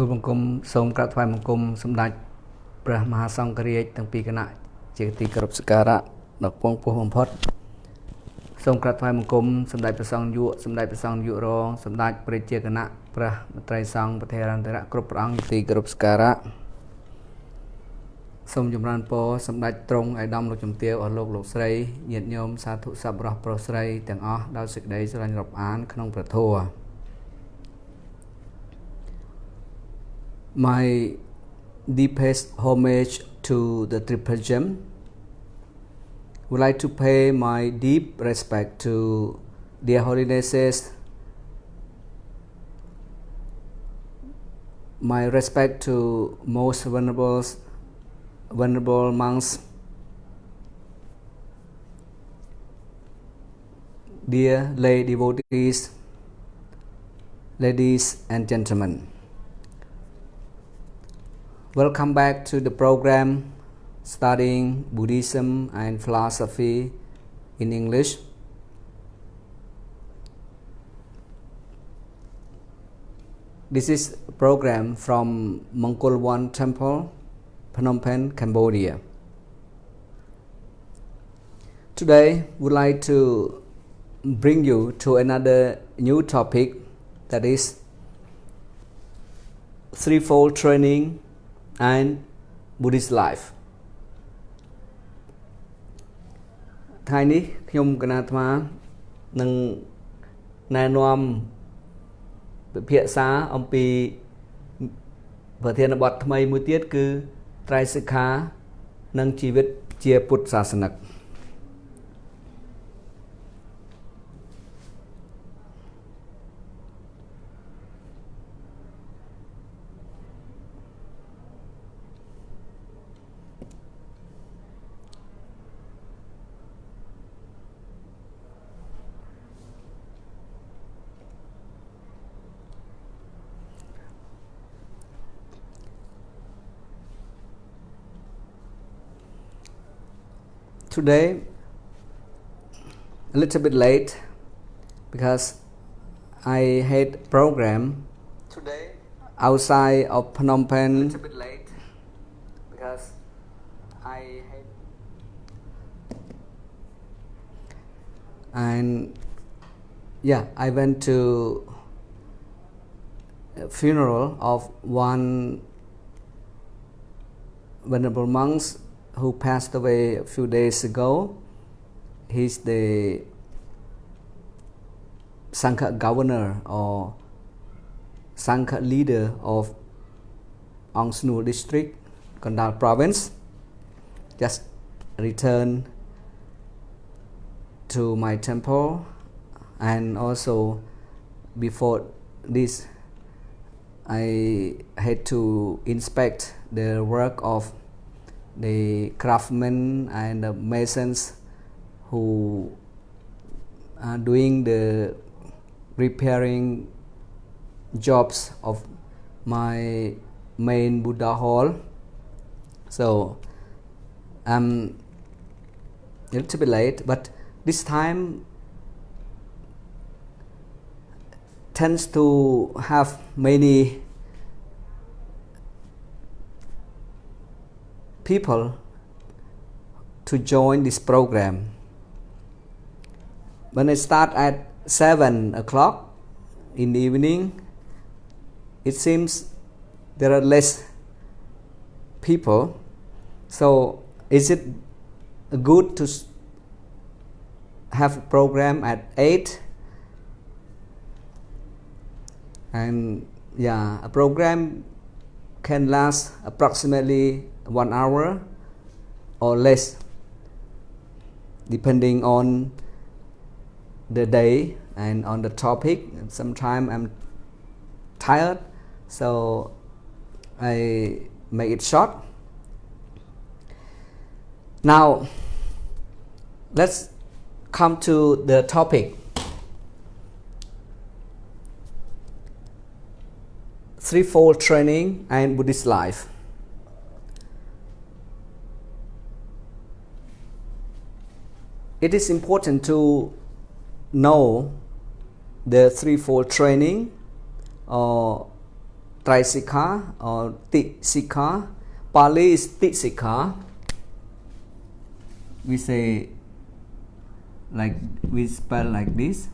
ទូលបង្គំសូមក្រាបថ្វាយបង្គំសម្ដេចព្រះមហាសង្ឃរាជទាំងពីរគណៈជាទីគោរពសក្ការៈដ៏ពងពោះបំផុតសូមក្រាបថ្វាយបង្គំសម្ដេចព្រះសង្ឃយុសម្ដេចព្រះសង្ឃយុរងសម្ដេចព្រះជាគណៈព្រះមន្ត្រីសង្ឃប្រធានន្តរៈគ្រប់ព្រះអង្គទីគោរពសក្ការៈសូមចម្រើនពរសម្ដេចទ្រង់ឯកឧត្តមលោកជំទាវអស់លោកស្រីញាតិញោមសាធុសប្បុរសប្រុសស្រីទាំងអស់ដោយសេចក្តីស្រឡាញ់រាប់អានក្នុងព្រះធម៌ My deepest homage to the Triple Gem. Would like to pay my deep respect to their holinesses. My respect to most venerable monks. Dear lay devotees, ladies and gentlemen. Welcome back to the program studying Buddhism and philosophy in English. This is a program from Mongkol One Temple, Phnom Penh, Cambodia. Today, we'd like to bring you to another new topic, that is Threefold Training and Buddhist life. ថ្ងៃនេះខ្ញុំគណៈអាត្មានឹងណែនាំពិភាក្សាអំពីប្រធានបទថ្មីមួយទៀតគឺត្រៃសិក្ខានិងជីវិតជាពុទ្ធសាសនិក Today, a little bit late because I had a program today outside of Phnom Penh. A little bit late because I had and yeah, I went to a funeral of one venerable monk who passed away a few days ago. He's the Sangha governor or Sangha leader of Aung Snu district, Kandal province. Just returned to my temple, and also before this I had to inspect the work of the craftsmen and the masons who are doing the repairing jobs of my main Buddha hall. So I'm a little bit late, but this time tends to have many people to join this program. When I start at 7 o'clock in the evening, it seems there are less people. So is it good to have a program at 8? And yeah, a program can last approximately 1 hour or less, depending on the day and on the topic. Sometimes I'm tired, so I make it short. Now, let's come to the topic. Threefold Training and Buddhist life. It is important to know the Threefold Training or Trisikha or Tisikha. Pali is Tisikha. We say like we spell like this.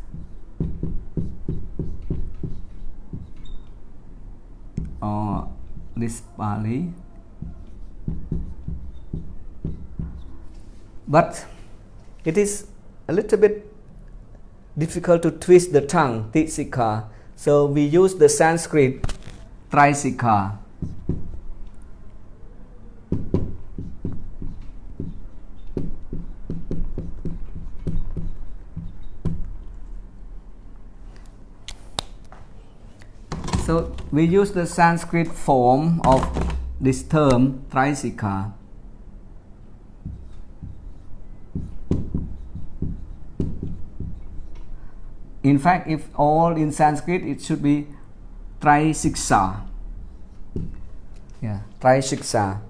Or this Pali. But it is a little bit difficult to twist the tongue, Tisikha. So we use the Sanskrit Trisikha. So we use the Sanskrit form of this term Trisikha. In fact, if all in Sanskrit, it should be Trisiksha. Yeah, Trisiksha.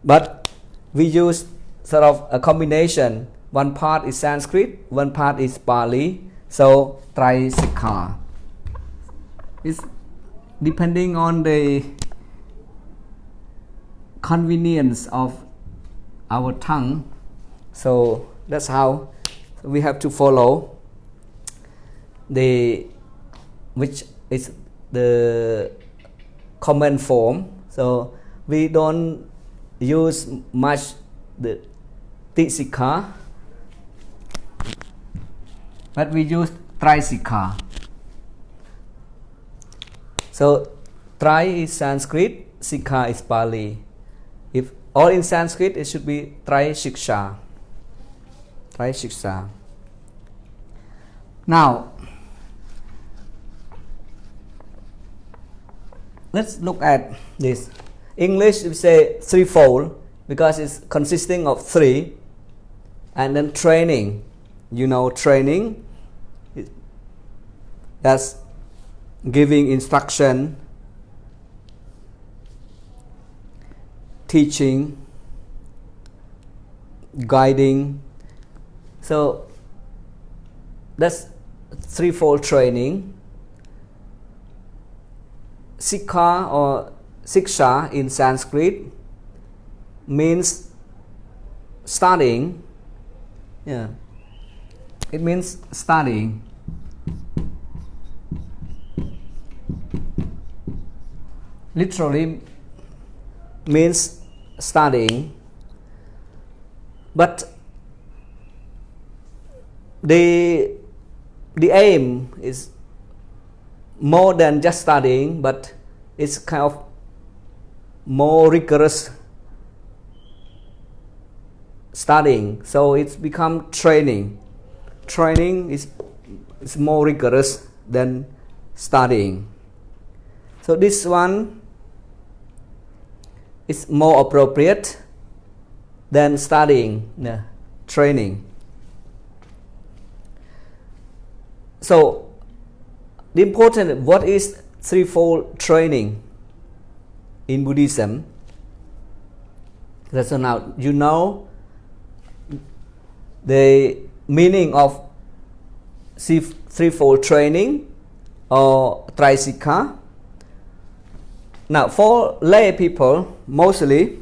But we use sort of a combination. One part is Sanskrit, one part is Pali. So Trisikha. It's depending on the convenience of our tongue. So that's how we have to follow which is the common form. So we don't use much the Tisikha, but we use Trisikha. So Tri is Sanskrit, Sikha is Pali. If all in Sanskrit, it should be Trisiksha. Trisiksha. Now, let's look at this. English we say threefold because it's consisting of three, and then training. You know, training. That's giving instruction, teaching, guiding. So that's threefold training. Sikha or Siksha in Sanskrit means studying. Yeah, it means studying. Literally means studying, but the aim is more than just studying, but it's kind of more rigorous studying. So it's become training. Training is more rigorous than studying. So this one is more appropriate than studying, training. So the important, what is threefold training in Buddhism? So now you know the meaning of threefold training or Trisikha. Now for lay people, mostly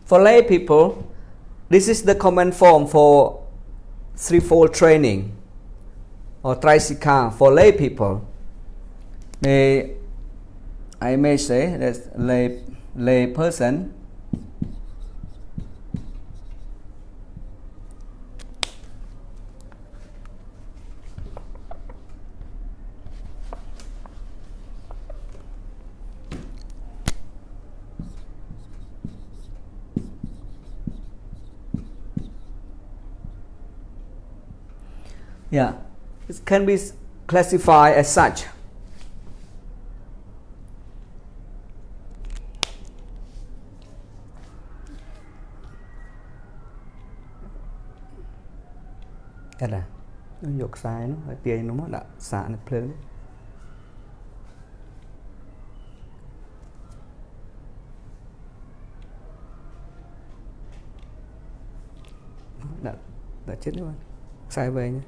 for lay people, this is the common form for threefold training or Trisikha for lay people. I may say that lay person it can be classified as such. Cái này nó dột sai nó phải tiền nó mới đã xả nó lên. đã chết rồi, sai về nhé.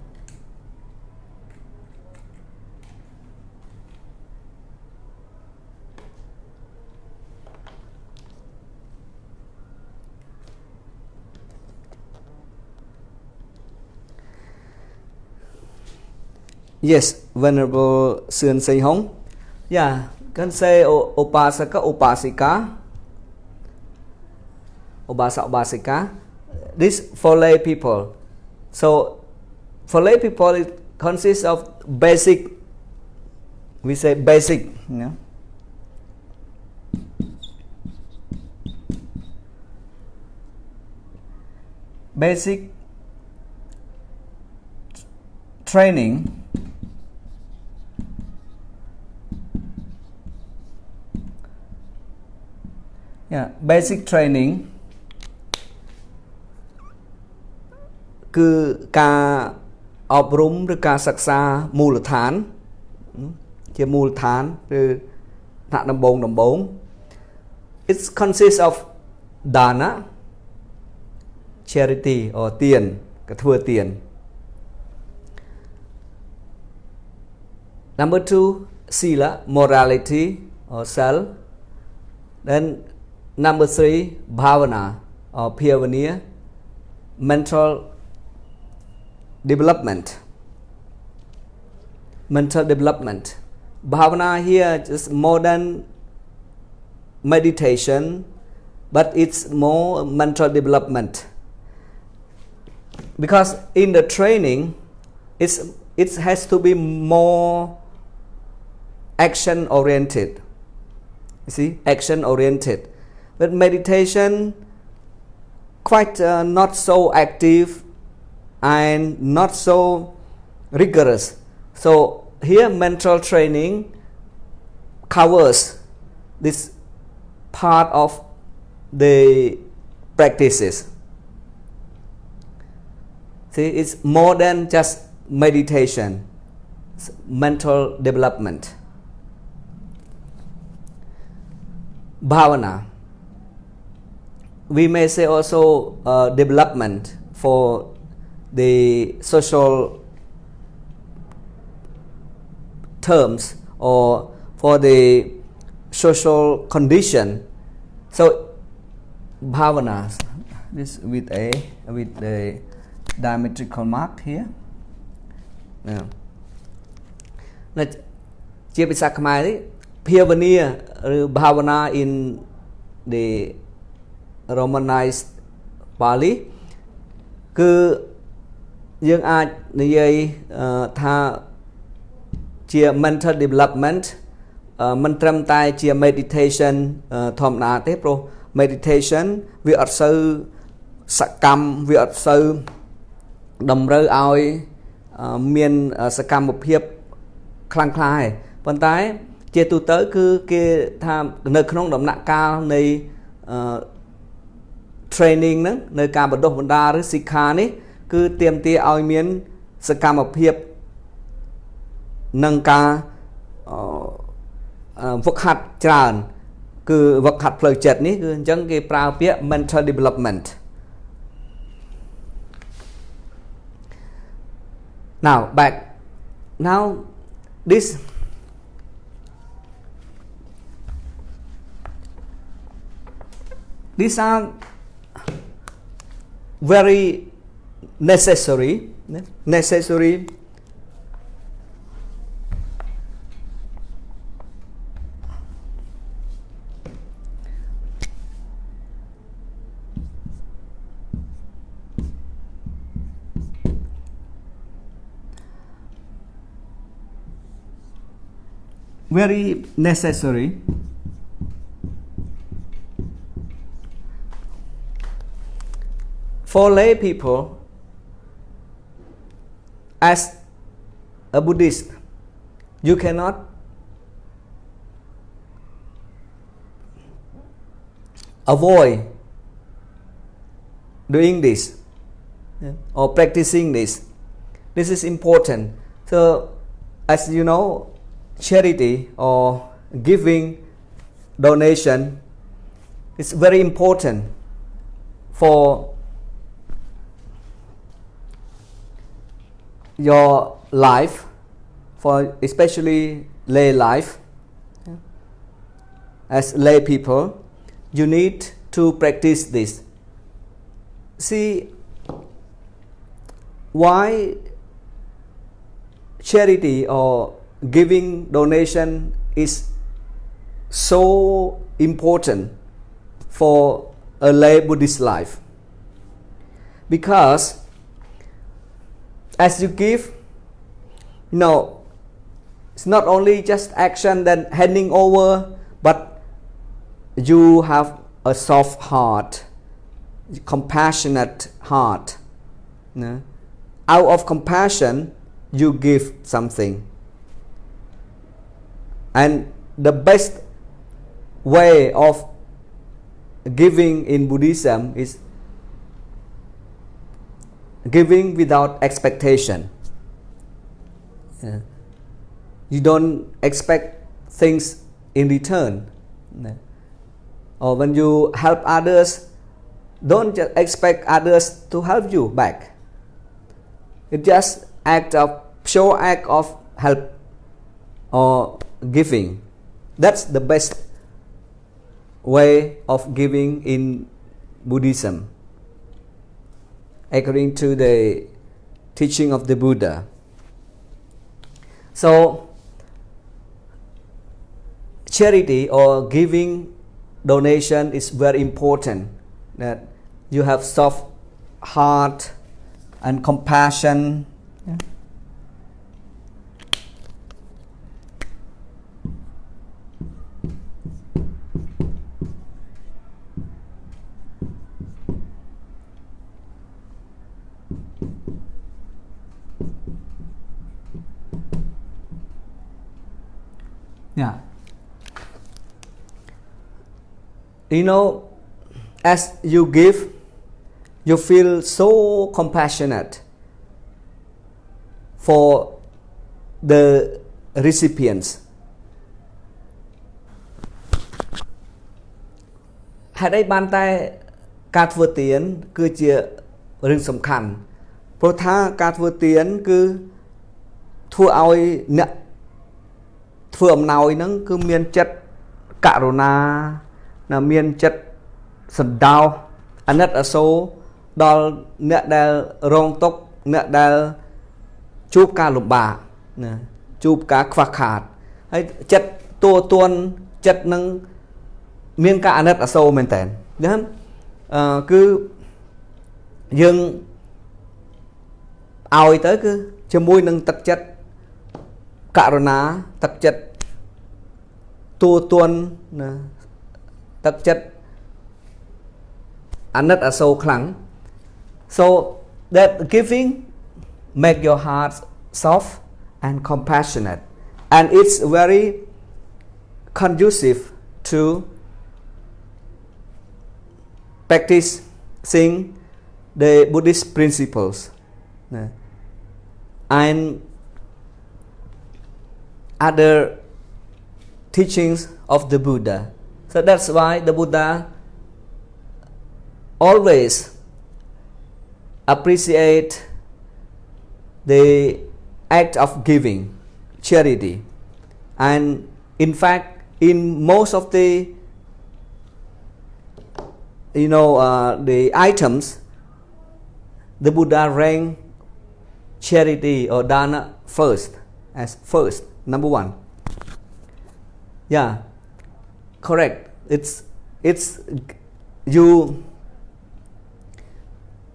Yes, Venerable Sương Say Hong. Yeah, can say Upasaka, Upasika. Upasa, Upasika. This for lay people. So, for lay people, it consists of basic. We say basic. You know? Basic training. Yeah, basic training គឺការអប់រំឬការសិក្សាមូលដ្ឋានជាមូលដ្ឋានឬថ្នាក់ដំបូង It consists of dana charity or ទានក៏ធ្វើទាន Number 2 sila morality or self. Then Number 3 bhavana or piyavaniya mental development. Bhavana here is more than meditation, but it's more mental development. Because in the training, it has to be more action oriented. You see, action oriented. But meditation quite not so active and not so rigorous. So here mental training covers this part of the practices. See, it's more than just meditation, it's mental development. Bhavana. We may say also development for the social terms or for the social condition. So bhavana, this with the diametrical mark here. Now, ជាភាសាខ្មែរនេះភាវនាឬ bhavana in the Romanized Pali គឺយើងអាចនិយាយថាជា mental development មិនត្រឹមតែជា meditation ធម្មតាទេព្រោះ meditation វាអត់សូវសកម្មវាអត់សូវតម្រូវឲ្យមានសកម្មភាពខ្លាំងក្លាទេប៉ុន្តែជាទូទៅគឺគេថានៅក្នុងដំណាក់កាលនៃtraining ហ្នឹងនៅការបណ្ដុះបណ្ដាលឬសិក្ខានេះគឺទាមទារឲ្យមានសកម្មភាពនិងការវឹកហាត់ច្រើនគឺវឹកហាត់ផ្លូវចិត្តនេះគឺអញ្ចឹងគេប្រើពាក្យ mental development. Now these are very necessary for lay people. As a Buddhist, you cannot avoid doing this or practicing this. This is important. So, as you know, charity or giving donation is very important for your life, for especially lay life, as lay people, you need to practice this. See, why charity or giving donation is so important for a lay Buddhist life? Because as you give, it's not only just action that handing over, but you have a soft heart, compassionate heart. Out of compassion, you give something. And the best way of giving in Buddhism is giving without expectation. You don't expect things in return. Or when you help others, don't just expect others to help you back. It's just pure act of help or giving. That's the best way of giving in Buddhism, according to the teaching of the Buddha. So, charity or giving donation is very important. That you have soft heart and compassion. Yeah. As you give, you feel so compassionate for the recipients. ហេតុអីបានតែការធ្វើទានគឺជារឿងសំខាន់ព្រោះថាការធ្វើទានគឺធ្វើឲ្យអ្នកធ្វើអំណោយហ្នឹងគឺមានចិត្តករុណាមានចិត្តសន្តោសអាណិតអាសូរដល់អ្នកដែលរងទុក្ខអ្នកដែលជួបការលំបាកជួបការខ្វះខាតហើយចិត្តទួទន់ចិត្តនឹងមានការអាណិតអាសូរមែនតើគឺយើងឲ្យទៅគឺជាមួយនឹងទឹកចិត្តករុណាទឹកចិត្តទួទន់ទឹកចិត្តអាណិតអាសូរខ្លាំង so that giving make your heart soft and compassionate and it's very conducive to practicing the Buddhist principles and other teachings of the Buddha. So that's why the Buddha always appreciate the act of giving, charity. And in fact, in most of the the items, the Buddha ranked charity or dana first, as first, number one. Yeah, correct. It's you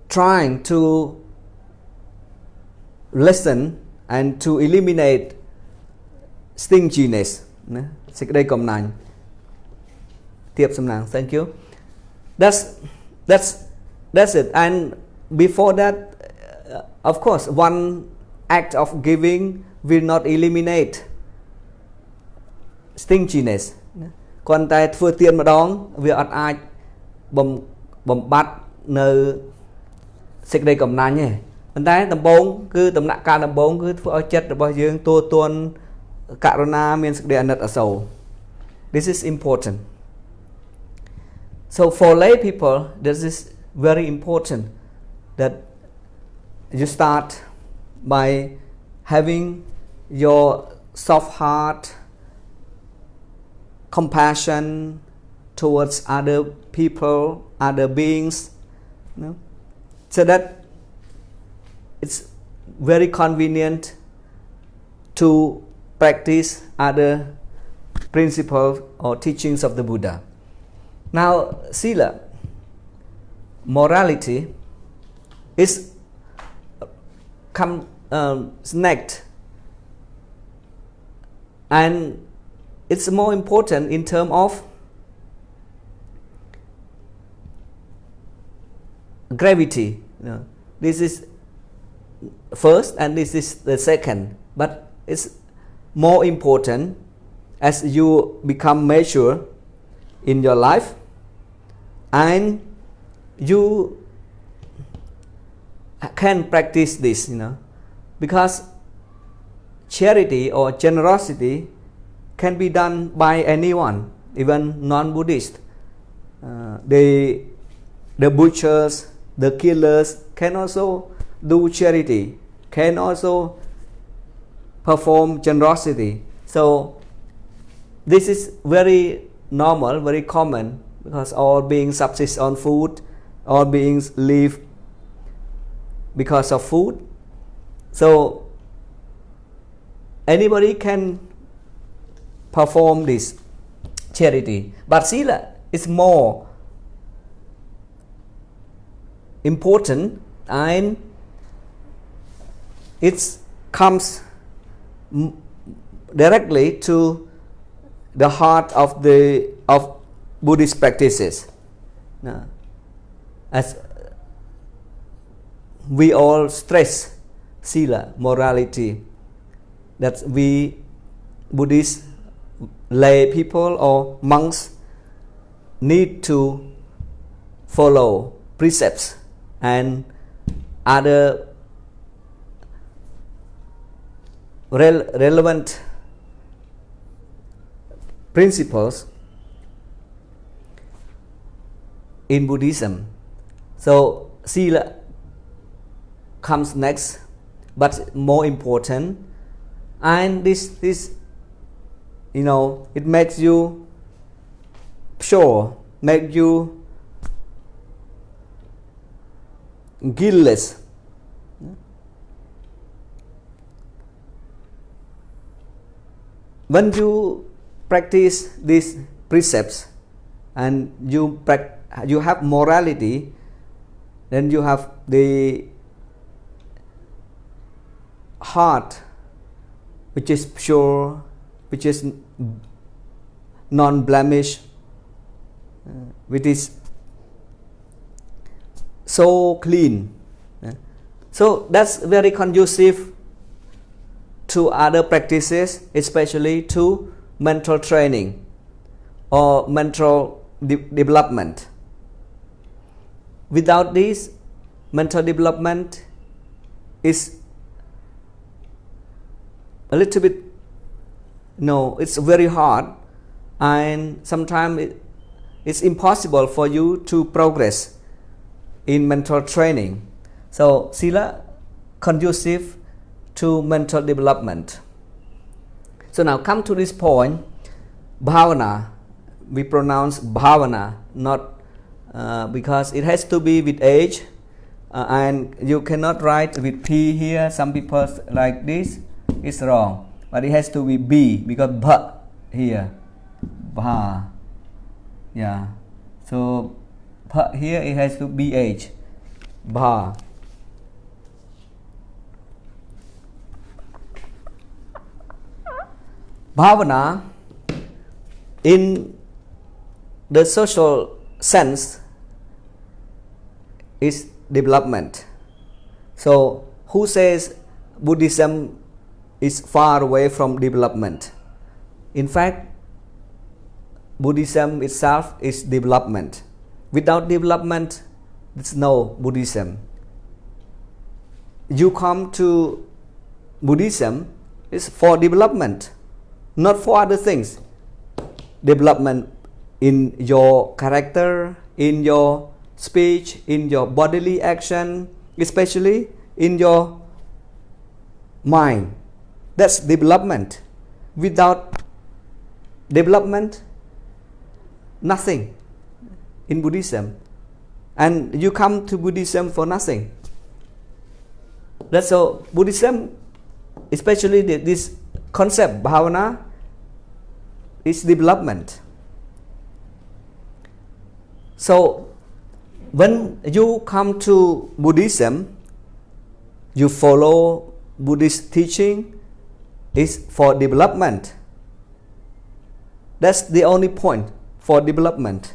trying to lessen and to eliminate stinginess. សេចក្តីកំណាញ់ទៀបសំណាង thank you. That's it. And before that, of course, one act of giving will not eliminate stinginess. គ្រាន់តែធ្វើទានម្ដងវាអត់អាចបំបត្តិនៅសេចក្តីកំណាញ់ទេប៉ុន្តែដំបូងគឺដំណាក់កាលដំបូងគឺធ្វើឲ្យចិត្តរបស់យើងទួទន់ករុណាមានសេចក្តីអាណិតអាសូរ This is important. So for lay people, this is very important that you start by having your soft heart, compassion towards other people, other beings, so that it's very convenient to practice other principles or teachings of the Buddha. Now, sila, morality, is next, and it's more important in terms of gravity. This is first and this is the second, but it's more important as you become mature in your life and you can practice this, because charity or generosity can be done by anyone, even non-Buddhist. The butchers, the killers can also do charity, can also perform generosity. So this is very normal, very common, because all beings subsist on food, all beings live because of food. So anybody can perform this charity, but sila is more important, and it comes directly to the heart of Buddhist practices. As we all stress sila, morality, that we Buddhist lay people or monks need to follow precepts and other relevant principles in Buddhism. So sila comes next, but more important, and this it makes you pure, make you guiltless. When you practice these precepts and you have morality, then you have the heart which is pure, which is non-blemish, which is so clean. So that's very conducive to other practices, especially to mental training or mental development. Without this, mental development is a little bit, it's very hard, and sometimes it's impossible for you to progress in mental training. So sila conducive to mental development. So now come to this point, bhavana. We pronounce bhavana, not because it has to be with age, and you cannot write with P here. Some people like this, it's wrong, but it has to be B, because bha here, bha, yeah. So bha here it has to be H, bha. Bhavana, in the social sense, is development. So who says Buddhism is far away from development? In fact, Buddhism itself is development. Without development, there's no Buddhism. You come to Buddhism is for development, not for other things. Development in your character, in your speech, in your bodily action, especially in your mind. That's development. Without development, nothing in Buddhism. And you come to Buddhism for nothing. That's so Buddhism, especially this concept, bhavana, is development. So when you come to Buddhism, you follow Buddhist teaching is for development. That's the only point for development.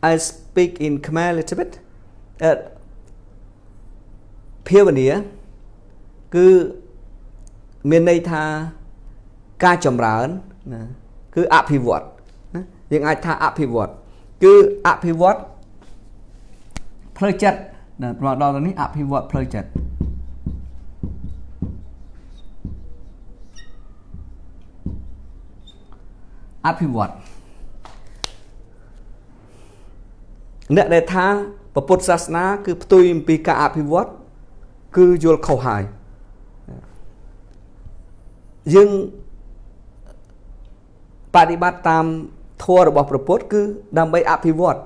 I speak in Khmer a little bit. Pioneer គឺមានន័យថាការចម្រើនណាគឺអភិវឌ្ឍណាយើងអាចថាអភិវឌ្ឍគឺអភិវឌ្ឍផ្លូវចិត្តណាមកដល់នេះអភិវឌ្ឍផ្លូវចិត្តអភិវឌ្ឍអ្នកដែលថាពុទ្ធសាសនាគឺផ្ទុយអំពីការអភិវឌ្ឍគឺយល់ខុសហើយយើងបប្រតិបត្តិតាមធម៌របស់ព្រះពុទ្ធគឺដើម្បីអភិវឌ្ឍ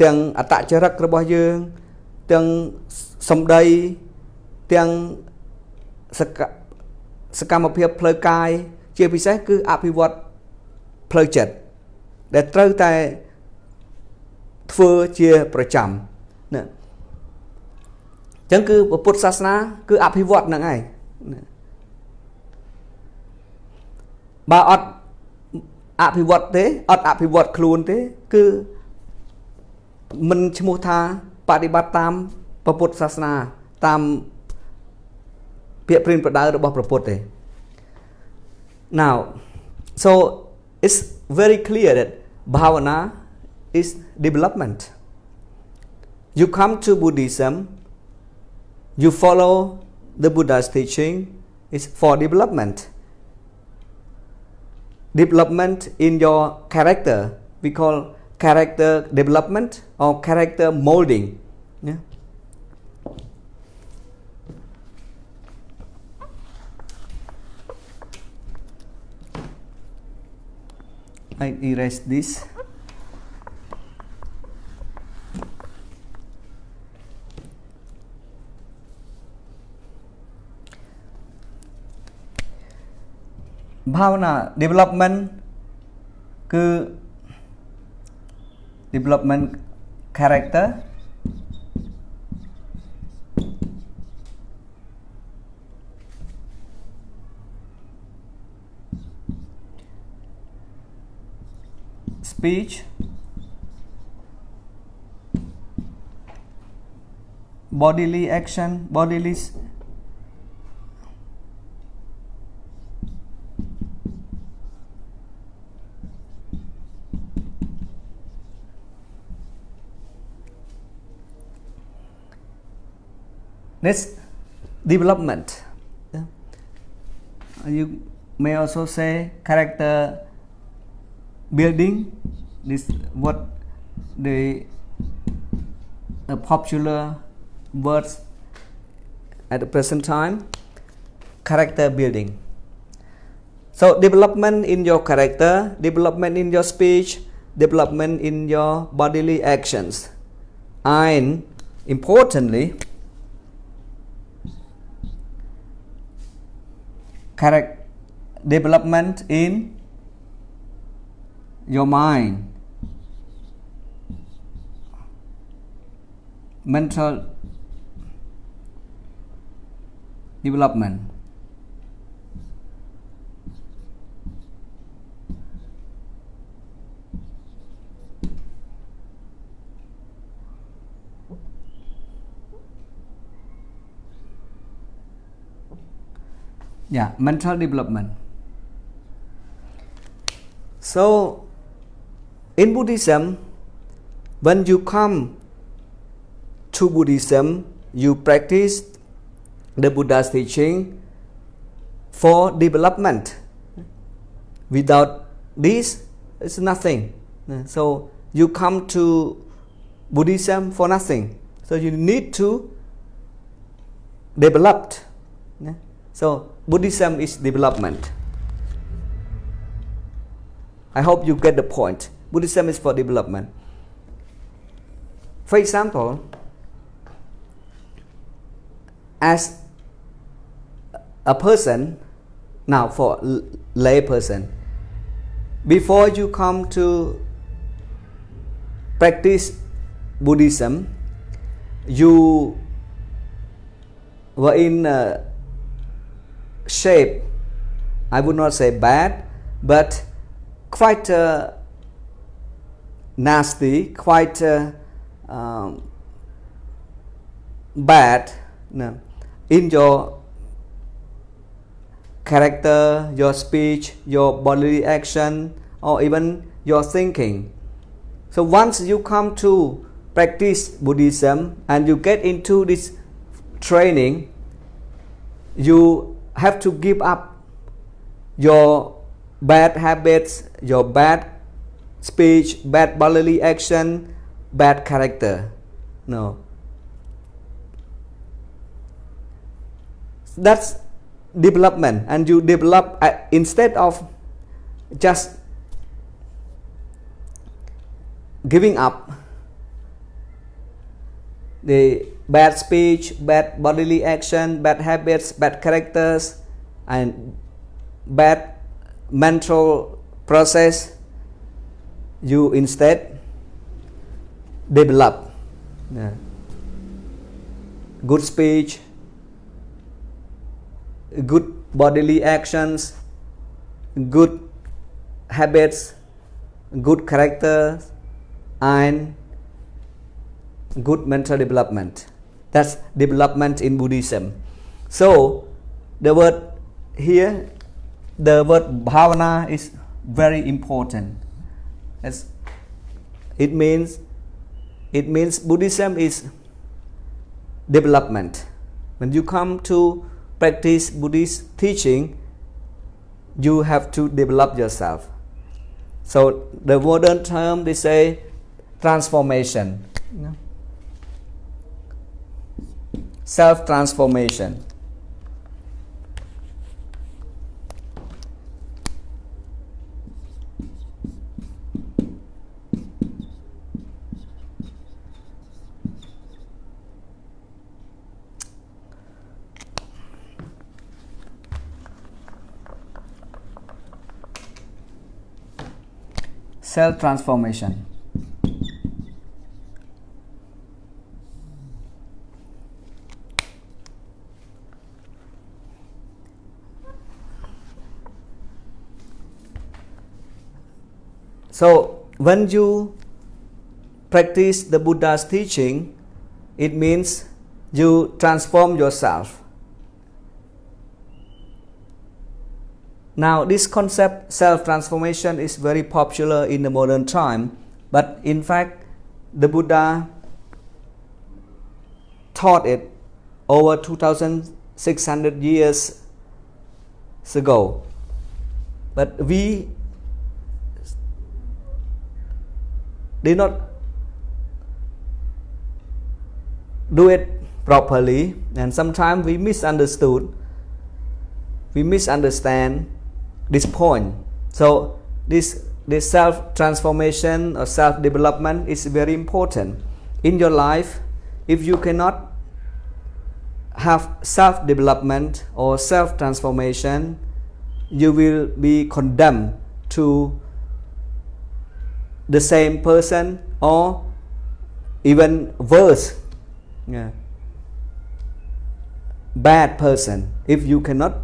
ទាំងអត្តចរិតរបស់យើងទាំងសម្ដីទាំងសកម្មភាពផ្លូវកាយជាពិសេសគឺអភិវឌ្ឍផ្លូវចិត្តដែលត្រូវតែធ្វើជាប្រចាំណាអញ្ចឹងគឺពុទ្ធសាសនាគឺអភិវឌ្ឍហ្នឹងឯងបើអត់អភិវឌ្ឍទេអត់អភិវឌ្ឍខ្លួនទេគឺមិនឈ្មោះថាបប្រតិបត្តិតាមពុទ្ធសាសនាតាមពាក្យព្រានប្រដៅរបស់ព្រះពុទ្ធទេ Now so it's very clear that bhavana is development. You come to Buddhism, you follow the Buddha's teaching is for development. Development in your character, we call character development or character molding. Yeah. I erase this. Bhavana development គឺ development character speech bodily action bodily Next, development. Yeah. You may also say character building. This what the popular words at the present time. Character building. So development in your character, development in your speech, development in your bodily actions, and importantly. Development in your mind, mental development. Yeah, mental development. So, in Buddhism, when you come to Buddhism, you practice the Buddha's teaching for development. Without this, it's nothing. So you come to Buddhism for nothing. So you need to develop. So Buddhism is development. I hope you get the point. Buddhism is for development. For example, as a person, now for lay person, before you come to practice Buddhism, you were in shape, I would not say bad, but quite nasty, quite bad in your character, your speech, your bodily action, or even your thinking. So once you come to practice Buddhism and you get into this training, you have to give up your bad habits, your bad speech, bad bodily action, bad character. No. That's development, and you develop instead of just giving up the bad speech, bad bodily action, bad habits, bad characters, and bad mental process. You instead develop good speech, good bodily actions, good habits, good character, and good mental development. That's development in Buddhism. So the word here, the word bhavana is very important. It means Buddhism is development. When you come to practice Buddhist teaching, you have to develop yourself. So the modern term, they say transformation, self-transformation. Self-transformation. So when you practice the Buddha's teaching, it means you transform yourself. Now this concept self-transformation is very popular in the modern time, but in fact the Buddha taught it over 2600 years ago. But we did not do it properly, and sometimes we misunderstand this point. So this self-transformation or self-development is very important in your life. If you cannot have self-development or self-transformation, you will be condemned to the same person or even worse, bad person, if you cannot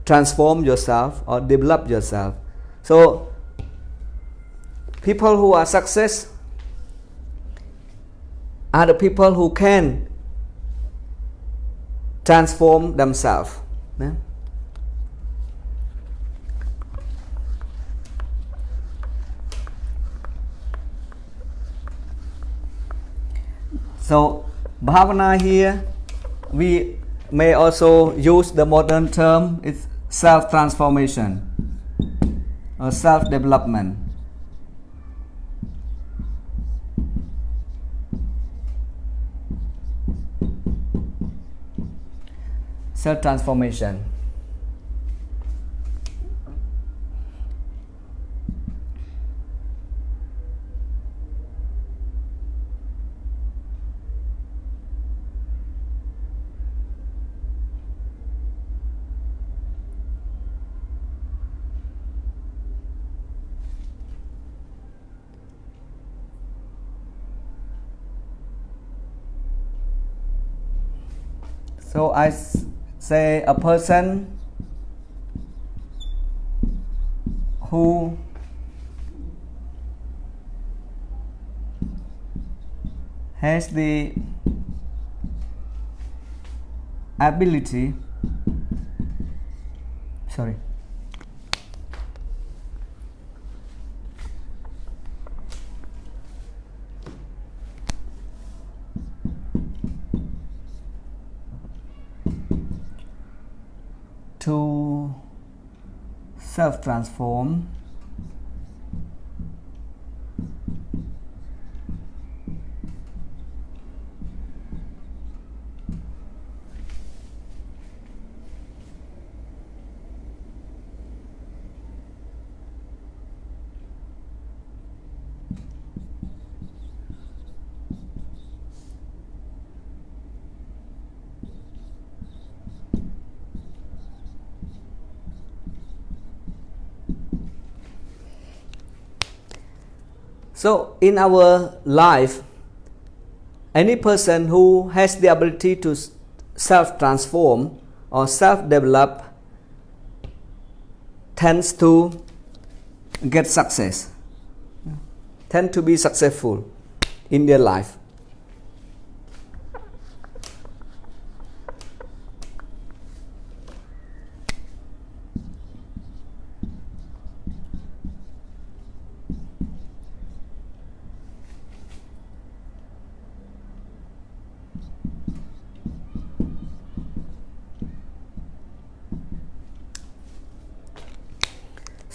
transform yourself or develop yourself. So people who are success are the people who can transform themselves. So bhavana here, we may also use the modern term, it's self-transformation or self-development. self-transformation. So I say a person who has the ability, to self-transform So in our life, any person who has the ability to self-transform or self-develop tends to get success, tend to be successful in their life.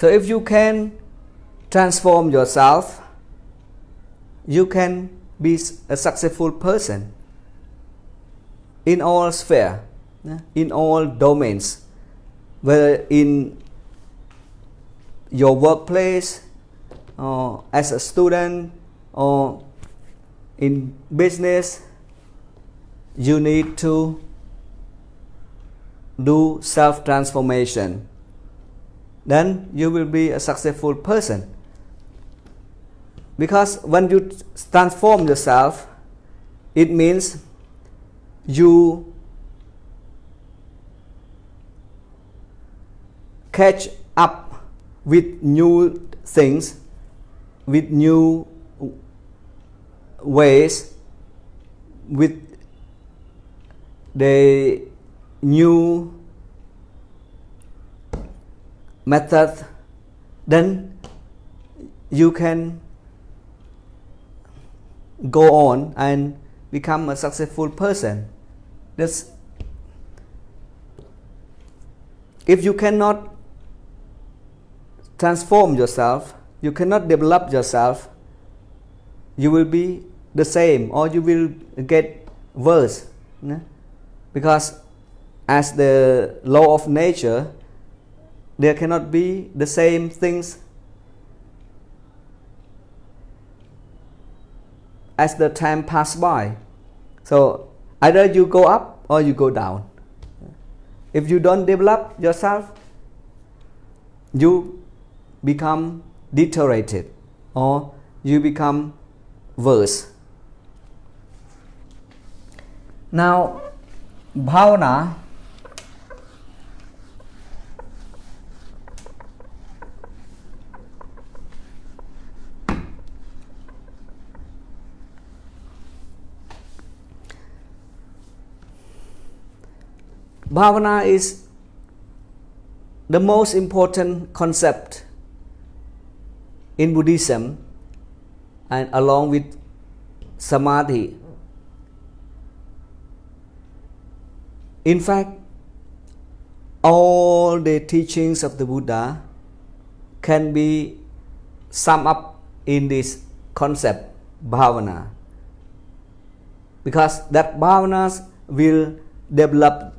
So if you can transform yourself, you can be a successful person in all spheres, in all domains, whether in your workplace, or as a student, or in business. You need to do self-transformation. Then you will be a successful person. Because when you transform yourself, it means you catch up with new things, with new ways, with the new method, then you can go on and become a successful person. That's, if you cannot transform yourself, you cannot develop yourself, you will be the same or you will get worse. Because as the law of nature, there cannot be the same things as the time pass by. So either you go up or you go down. If you don't develop yourself, you become deteriorated or you become worse. Now, bhavana is the most important concept in Buddhism, and along with samadhi. In fact, all the teachings of the Buddha can be summed up in this concept, bhavana. Because that bhavanas will develop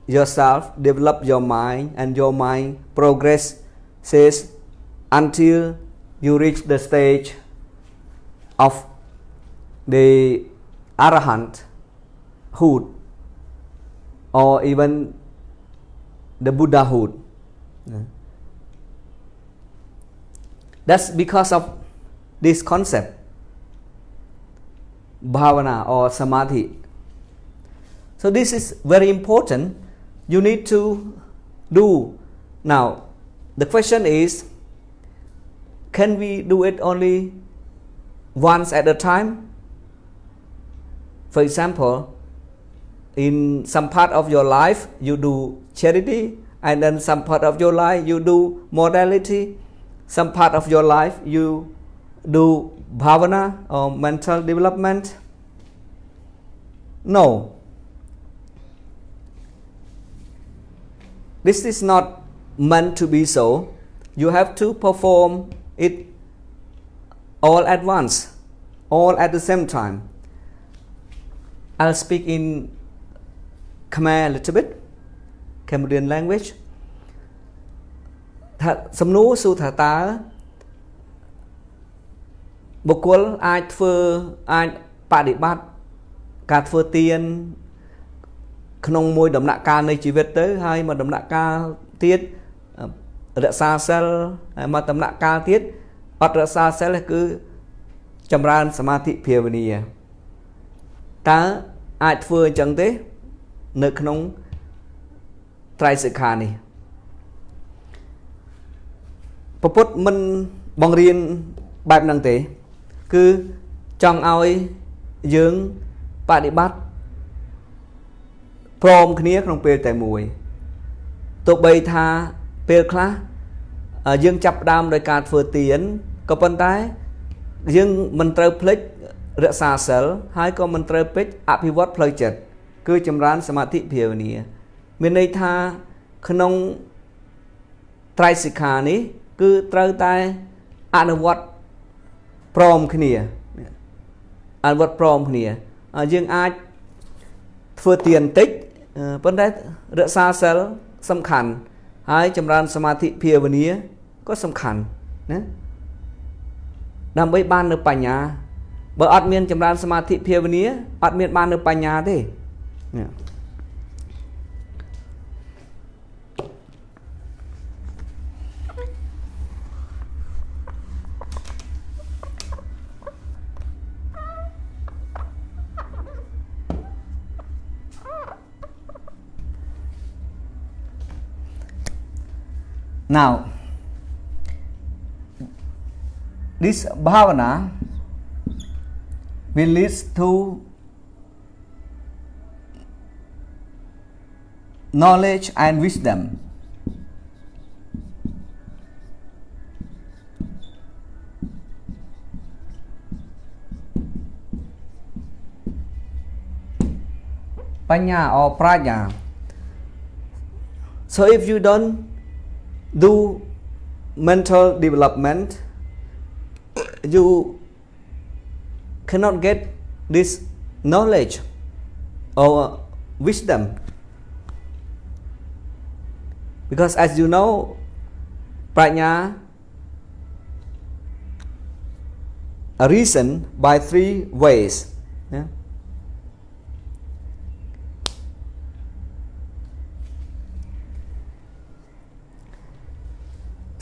yourself, develop your mind, and your mind progresses until you reach the stage of the Arahanthood or even the Buddhahood. That's because of this concept, bhavana or samadhi. So this is very important. You need to do. Now, the question is, can we do it only once at a time? For example, in some part of your life you do charity, and then some part of your life you do morality, some part of your life you do bhavana or mental development. No, this is not meant to be so. You have to perform it all at once, all at the same time. I'll speak in Khmer a little bit, Khmer language. សំណួរសួរថាតើបុគ្គលអាចបដិបត្តិការធ្វើទានក្នុងមួយដំណាក់កាលនៃជីវិតទៅហើយមួយដំណាក់កាលទៀតរក្សាសិលហើយមួយដំណាក់កាលទៀតអត់រក្សាសិលគឺចម្រើនសមាធិភាវនាតើអាចធ្វើអញ្ចឹងទេនៅក្នុងត្រៃសិក្ខានេះពពុទ្ធមិនបង្រៀនបែបហ្នឹងទេគឺចង់ឲ្យយើងបដិបត្តិព្រមគ្នាក្នុងពេលតែមួយទោះបីថាពេលខ្លះយើងចាប់ផ្ដើមដោយការធ្វើទានក៏ប៉ុន្តែយើងមិនត្រូវភ្លេចរក្សាសិលហើយក៏មិនត្រូវភ្លេចអភិវឌ្ឍផ្លូវចិត្តគឺចម្រើនសមាធិភាវនាមានន័យថាក្នុងត្រៃសិក្ខានេះគឺត្រូវតែអនុវត្តព្រមគ្នាអនុវត្តព្រមគ្នាយើងអាចធ្វើទានតិចប៉ុន្តែរក្សាសិលសំខាន់ហើយចម្រើនសមាធិភាវនាក៏សំខាន់ណាដើម្បីបាននៅបញ្ញាបើអត់មានចម្រើនសមាធិភាវនាអត់មានបាននៅបញ្ញាទេ Now, this bhavana will lead to knowledge and wisdom. Panya or prajna. So if you don't do mental development, you cannot get this knowledge or wisdom, because as you know, prajna are reasoned by three ways. Yeah?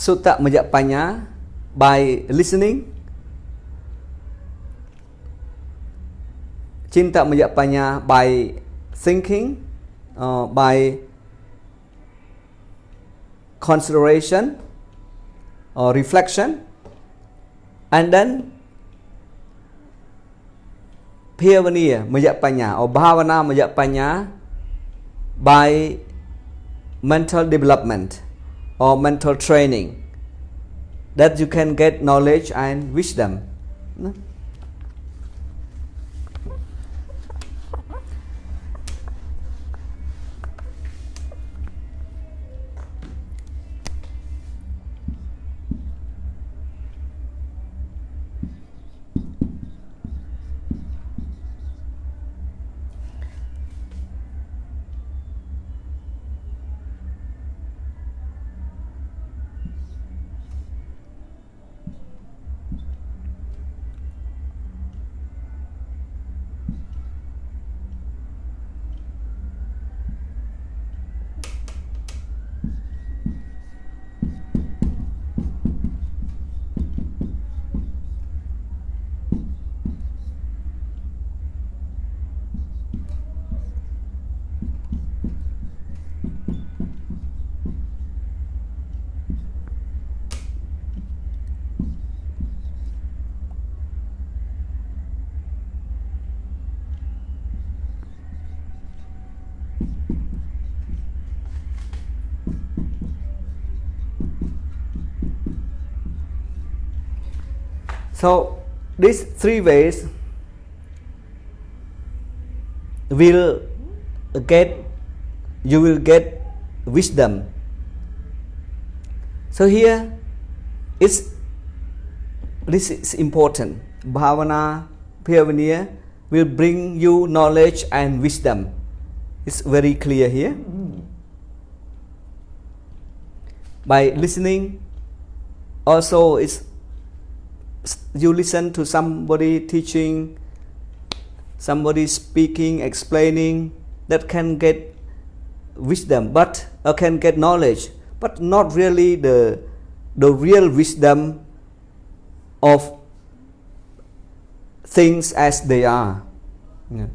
Sutta Maya Panya by listening, Cinta Maya Panya by thinking, by consideration or reflection, and then Bhavaniya Maya Panya or Bhavana Maya Panya by mental development or mental training, that you can get knowledge and wisdom. So these three ways will you will get wisdom. So here this is important. Bhavana, Piyavaniya will bring you knowledge and wisdom. It's very clear here. By listening, also you listen to somebody teaching, somebody speaking, explaining, that can get wisdom, but can get knowledge, but not really the real wisdom of things as they are. Yeah.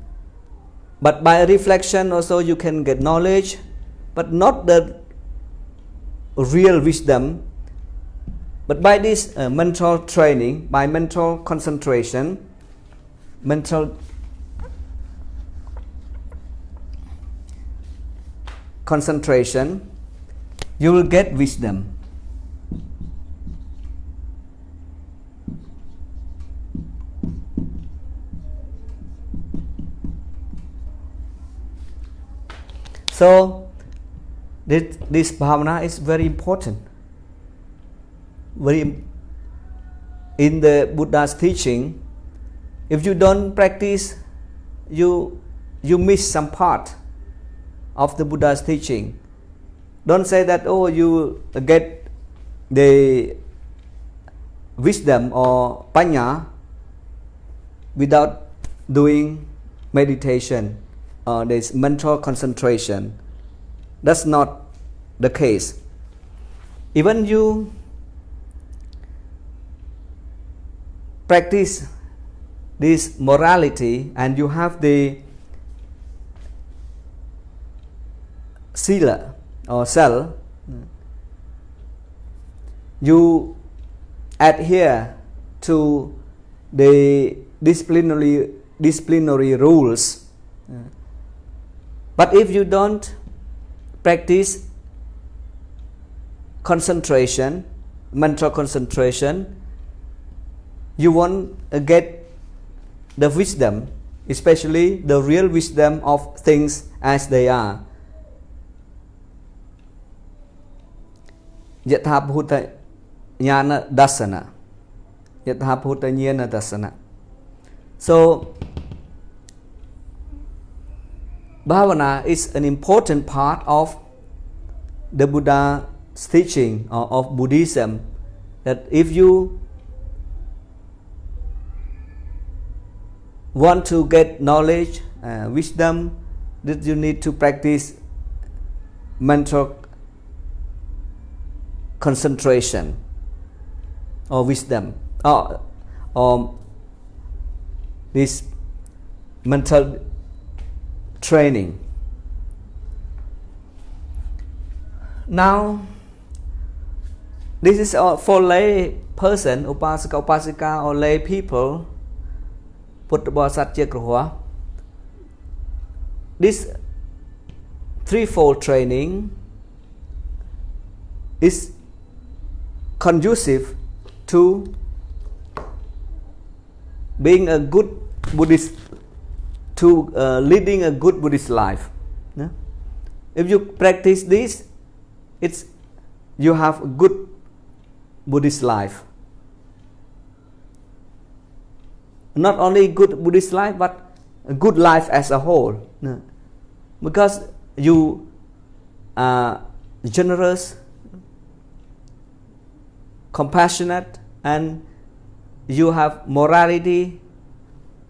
But by reflection also you can get knowledge, but not the real wisdom. But by this mental training, by mental concentration, you will get wisdom. So this bhavana is very important. In the Buddha's teaching, if you don't practice, you miss some part of the Buddha's teaching. Don't say that, oh, you get the wisdom or panya without doing meditation or this mental concentration. That's not the case. Even you practice this morality and you have the sila or cell, you adhere to the disciplinary rules. But if you don't practice concentration, mental concentration, you won't get the wisdom, especially the real wisdom of things as they are. Yatha bhuta jnana dasana. Yatha bhuta jnana dasana. So bhavana is an important part of the Buddha's teaching or of Buddhism, that if you want to get knowledge, wisdom, that you need to practice mental concentration or wisdom or this mental training. Now this is for lay person, upasaka, upasika, or lay people, Puttha Bodhisattvaជាគ្រោះ. This threefold training is conducive to being a good Buddhist, to leading a good Buddhist life. Yeah? If you practice this, you have a good Buddhist life. Not only good Buddhist life, but a good life as a whole. Yeah? Because you are generous, compassionate, and you have morality,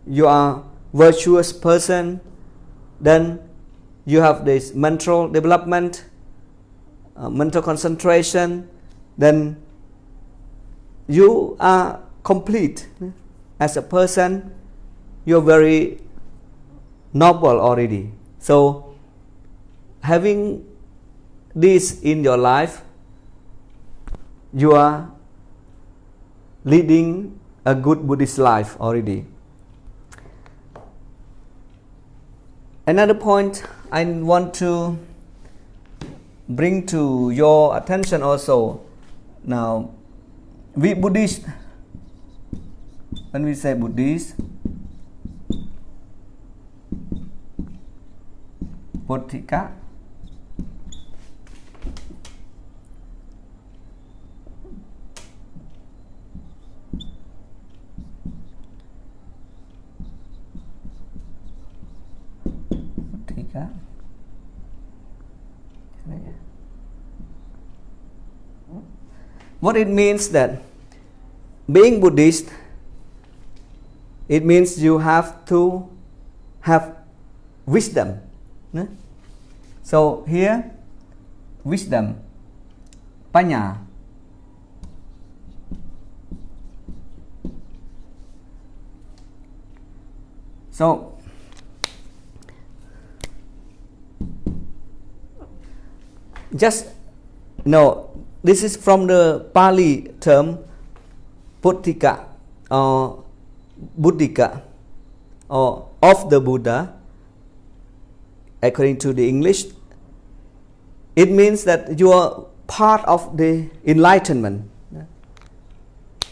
you are virtuous person, then you have this mental development, mental concentration, then you are complete as a person. You're very noble already. So having this in your life, you are leading a good Buddhist life already. Another point I want to bring to your attention also. Now, we Buddhists, when we say Buddhist, Buddhika, what it means that being Buddhist, it means you have to have wisdom. So here, wisdom, panya. So just no, this is from the Pali term Buddhika or Buddhika or of the Buddha. According to the English, it means that you are part of the enlightenment.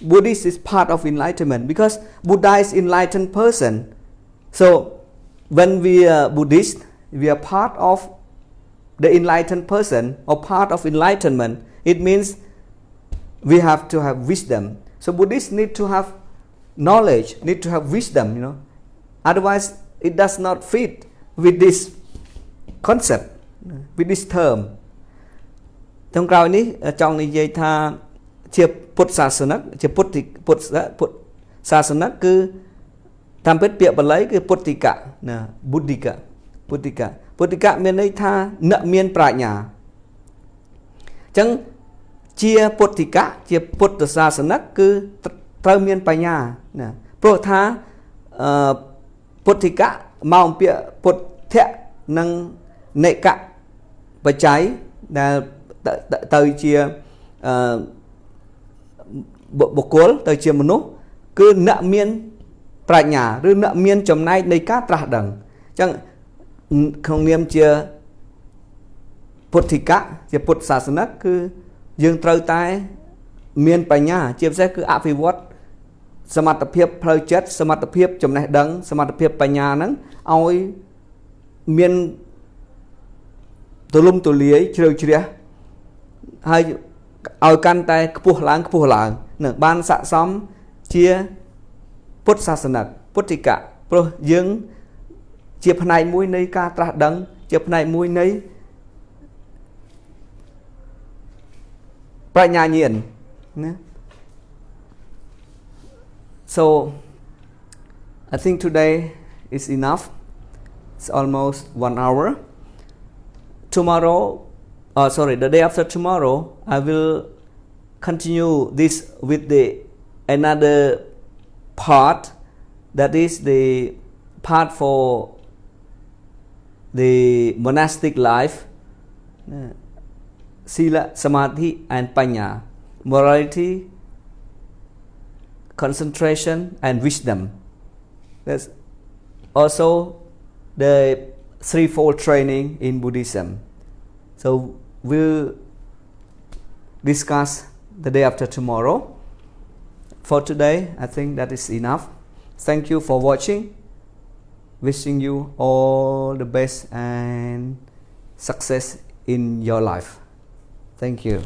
Buddhist is part of enlightenment because Buddha is enlightened person. So when we are Buddhist, we are part of the enlightened person or part of enlightenment. It means we have to have wisdom. So Buddhists need to have knowledge, need to have wisdom, you know. Otherwise, it does not fit with this concept, with this term. trongក្រោយនេះចង់និយាយថាជាពុទ្ធសាសនិកជាពុទ្ធសាសនិកគឺតាមពិតពាក្យបាលីគឺពុទ្ធិកៈណា Buddhika ពុទ្ធិកៈមានន័យថាអ្នកមានប្រាជ្ញាអញ្ចឹងជាពុទ្ធិកៈជាពុទ្ធសាសនិកគឺត្រូវមានបញ្ញាណាព្រោះថាពុទ្ធិកៈមកអំពាក្យពុទ្ធៈនិងនិកៈបច្ច័យដែលទៅជាបុគ្គលទៅជាមនុស្សគឺអ្នកមានប្រាជ្ញាឬអ្នកមានចំណែកនៃការត្រាស់ដឹងអញ្ចឹងក្នុងនាមជាពុទ្ធិកៈជាពុទ្ធសាសនិកគឺយើងត្រូវតែមានបញ្ញាជាពិសេសគឺអភិវឌ្ឍសមត្ថភាពផ្លូវចិត្តសមត្ថភាពចំណេះដឹងសមត្ថភាពបញ្ញាហ្នឹងឲ្យមានទូលំទូលាយជ្រៅជ្រះហើយឲ្យកាន់តែខ្ពស់ឡើងនឹងបានស័ក្តិសមជាពុទ្ធសាសនិកពុទ្ធិកៈព្រោះយើងជាផ្នែកមួយនៃការត្រាស់ដឹងជាផ្នែកមួយនៃប្រាជ្ញាញាណណា So I think today is enough. It's almost 1 hour. Tomorrow, the day after tomorrow, I will continue this with another part. That is the part for the monastic life. Sila, Samadhi and Panya. Morality, concentration and wisdom. That's also the Threefold Training in Buddhism. So we'll discuss the day after tomorrow. For today, I think that is enough. Thank you for watching. Wishing you all the best and success in your life. Thank you.